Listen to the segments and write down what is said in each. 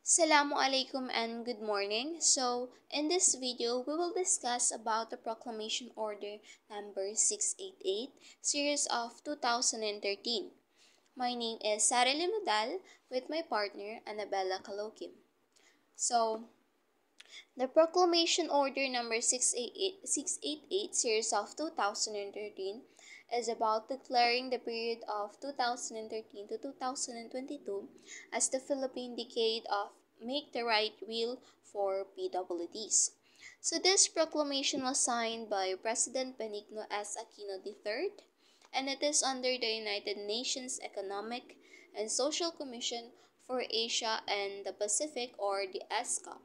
Assalamu alaikum and good morning. So, in this video, we will discuss about the Proclamation Order number 688, series of 2013. My name is Sara Limadal with my partner Annabella Kalokim. So, the Proclamation Order number 688 series of 2013 is about declaring the period of 2013 to 2022 as the Philippine Decade of Make the Right Wheel for PWDs. So this proclamation was signed by President Benigno S. Aquino III, and it is under the United Nations Economic and Social Commission for Asia and the Pacific, or the ESCOP.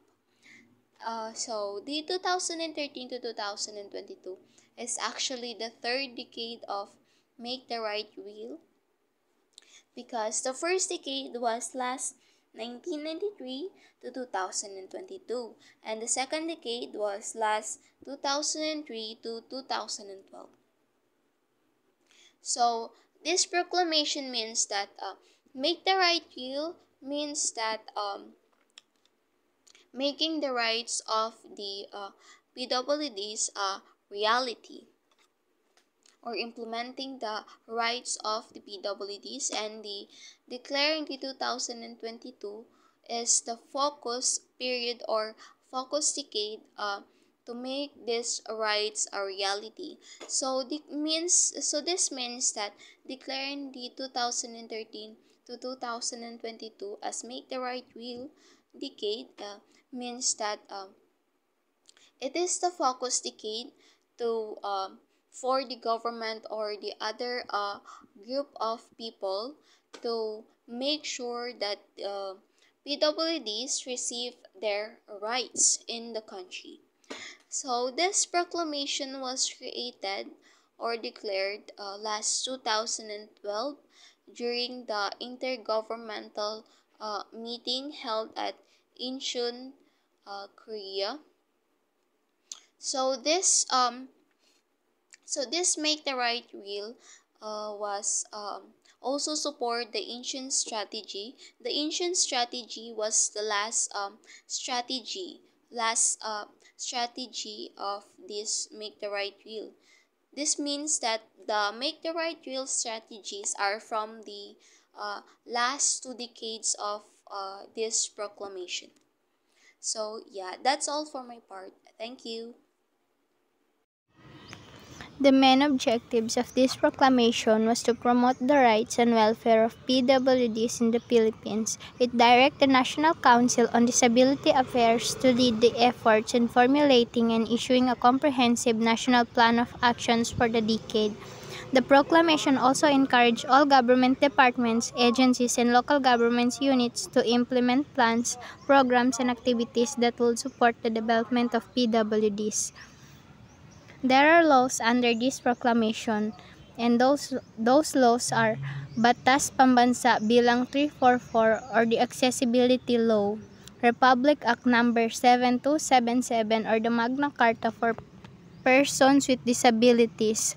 So the 2013 to 2022 is actually the third decade of Make the Right Wheel, because the first decade was last 1993 to 2022, and the second decade was last 2003 to 2012. So this proclamation means that Make the Right Wheel means that making the rights of the PWDs a reality, or implementing the rights of the PWDs, and the declaring the 2022 is the focus period or focus decade to make these rights a reality. So this means that declaring the 2013 to 2022 as Make the Right Wheel decade means that it is the focus decade to for the government or the other group of people to make sure that PWDs receive their rights in the country. So this proclamation was created or declared last 2012 during the intergovernmental meeting held at Incheon, Korea. So this Make the Right Wheel was also support the Incheon strategy. The Incheon strategy was the last strategy of this Make the Right Wheel. This means that the Make the Right Wheel strategies are from the last 2 decades of this proclamation. So yeah, that's all for my part. Thank you. The main objectives of this proclamation was to promote the rights and welfare of PWDs in the Philippines. It directed the National Council on Disability Affairs to lead the efforts in formulating and issuing a comprehensive national plan of actions for the decade. The proclamation also encouraged all government departments, agencies, and local government units to implement plans, programs, and activities that will support the development of PWDs. There are laws under this proclamation, and those laws are Batas Pambansa Bilang 344 or the Accessibility Law, Republic Act Number 7277 or the Magna Carta for Persons with Disabilities,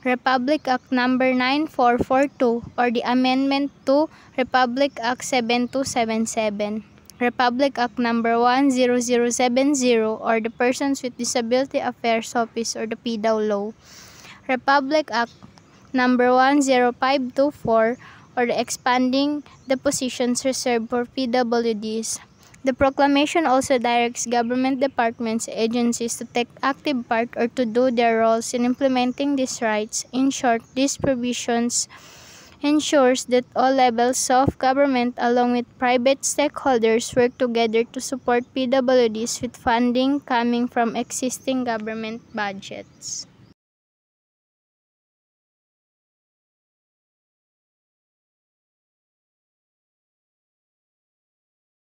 Republic Act Number 9442 or the Amendment to Republic Act 7277. Republic Act Number 10070 or the Persons with Disability Affairs Office or the PDAW Law. Republic Act Number 10524 or the Expanding the Positions Reserved for PWDs. The proclamation also directs government departments, agencies to take active part or to do their roles in implementing these rights. In short, these provisions ensures that all levels of government along with private stakeholders work together to support PWDs with funding coming from existing government budgets.